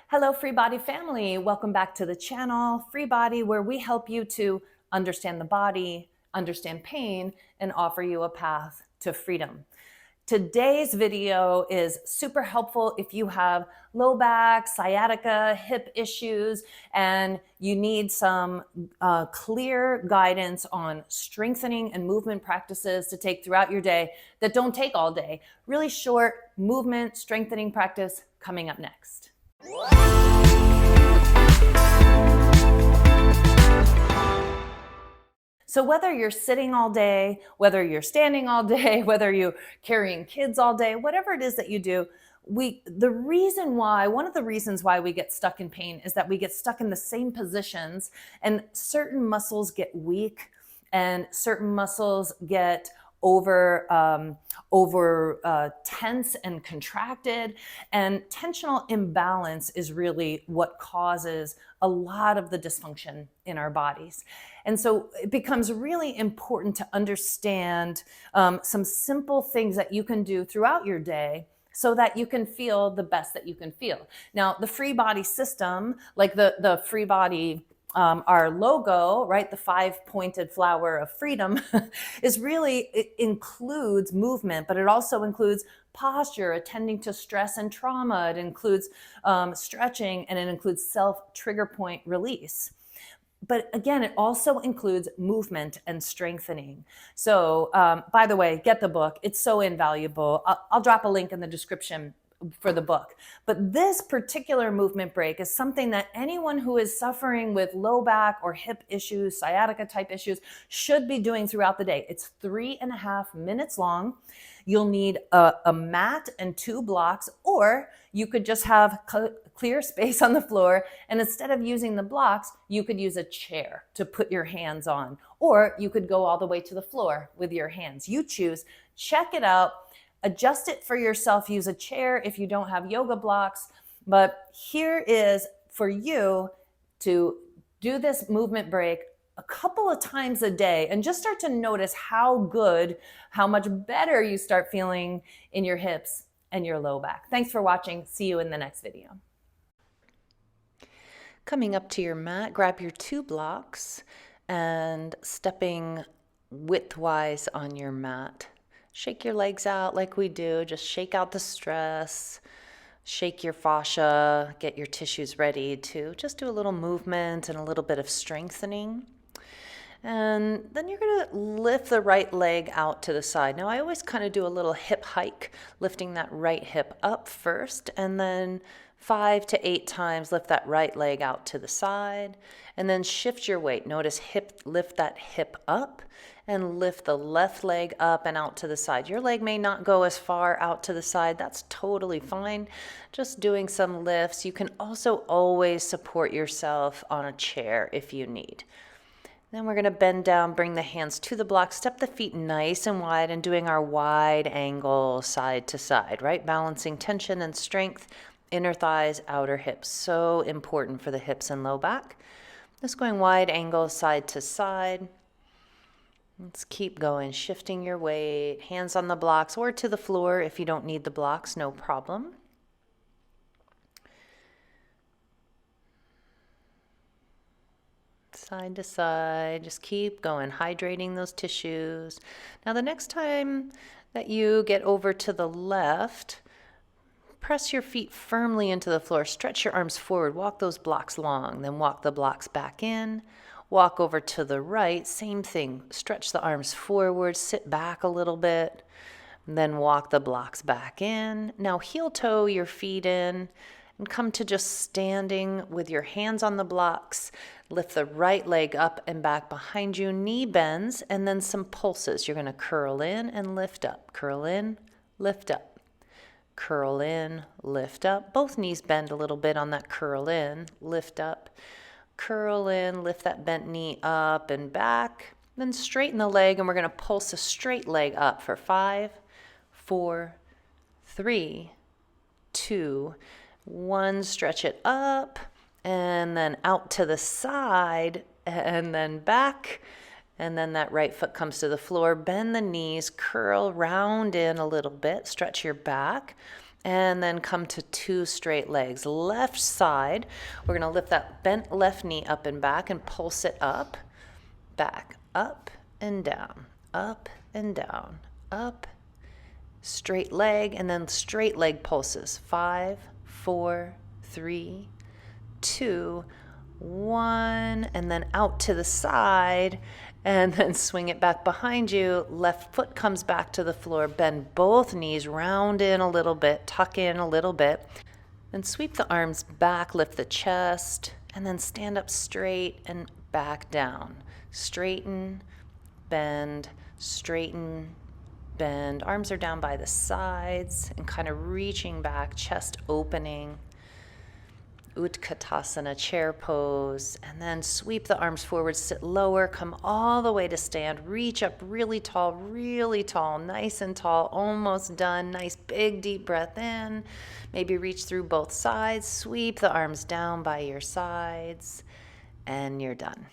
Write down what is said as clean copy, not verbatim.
Hello, FreeBody family. Welcome back to the channel, FreeBody, where we help you to understand the body, understand pain, and offer you a path to freedom. Today's video is super helpful if you have low back, sciatica, hip issues, and you need some clear guidance on strengthening and movement practices to take throughout your day that don't take all day. Really short movement strengthening practice coming up next. So whether you're sitting all day, whether you're standing all day, whether you're carrying kids all day, whatever it is that you do, one of the reasons why we get stuck in pain is that we get stuck in the same positions and certain muscles get weak and certain muscles get over tense and contracted, and tensional imbalance is really what causes a lot of the dysfunction in our bodies. And so it becomes really important to understand some simple things that you can do throughout your day so that you can feel the best that you can feel. Now, the FreeBody system, like the FreeBody, our logo, right, the 5-pointed flower of freedom, it includes movement, but it also includes posture, attending to stress and trauma. It includes stretching, and it includes self-trigger point release. But again, it also includes movement and strengthening. So by the way, get the book. It's so invaluable. I'll drop a link in the description for the book. But this particular movement break is something that anyone who is suffering with low back or hip issues, sciatica type issues, should be doing throughout the day. It's 3.5 minutes long. You'll need a mat and 2 blocks, or you could just have clear space on the floor, and instead of using the blocks, you could use a chair to put your hands on, or you could go all the way to the floor with your hands. You choose. Check it out. Adjust it for yourself. Use a chair if you don't have yoga blocks. But here is for you to do this movement break a couple of times a day and just start to notice how much better you start feeling in your hips and your low back. Thanks for watching. See you in the next video. Coming up to your mat, grab your 2 blocks and stepping widthwise on your mat. Shake your legs out like we do. Just shake out the stress. Shake your fascia. Get your tissues ready to just do a little movement and a little bit of strengthening. And then you're going to lift the right leg out to the side. Now, I always kind of do a little hip hike, lifting that right hip up first, and then 5 to 8 times lift that right leg out to the side, and then shift your weight. Notice lift that hip up and lift the left leg up and out to the side. Your leg may not go as far out to the side. That's totally fine. Just doing some lifts. You can also always support yourself on a chair if you need. Then we're going to bend down, bring the hands to the block, step the feet nice and wide, and doing our wide angle side to side, right? Balancing tension and strength, inner thighs, outer hips. So important for the hips and low back. Just going wide angle side to side. Let's keep going, shifting your weight, hands on the blocks or to the floor if you don't need the blocks, no problem. Side to side, just keep going, hydrating those tissues. Now the next time that you get over to the left, press your feet firmly into the floor, stretch your arms forward, walk those blocks long, then walk the blocks back in. Walk over to the right, same thing, stretch the arms forward, sit back a little bit, and then walk the blocks back in. Now heel toe your feet in and come to just standing with your hands on the blocks. Lift the right leg up and back behind you, knee bends, and then some pulses. You're going to curl in and lift up, curl in, lift up, curl in, lift up. Both knees bend a little bit on that curl in, lift up, curl in, lift that bent knee up and back. Then straighten the leg, and we're going to pulse a straight leg up for 5, 4, 3, 2, 1. Stretch it up and then out to the side and then back. And then that right foot comes to the floor. Bend the knees, curl round in a little bit, stretch your back. And then come to 2 straight legs. Left side, we're gonna lift that bent left knee up and back and pulse it up, back, up and down, up and down, up, straight leg, and then straight leg pulses. 5, 4, 3, 2, 1, and then out to the side, and then swing it back behind you. Left foot comes back to the floor. Bend both knees, round in a little bit, tuck in a little bit. Then sweep the arms back, lift the chest, and then stand up straight and back down. Straighten, bend, straighten, bend. Arms are down by the sides and kind of reaching back, chest opening. Utkatasana, chair pose, and then sweep the arms forward, sit lower, come all the way to stand, reach up really tall, nice and tall, almost done. Nice big deep breath in, maybe reach through both sides, sweep the arms down by your sides, and you're done.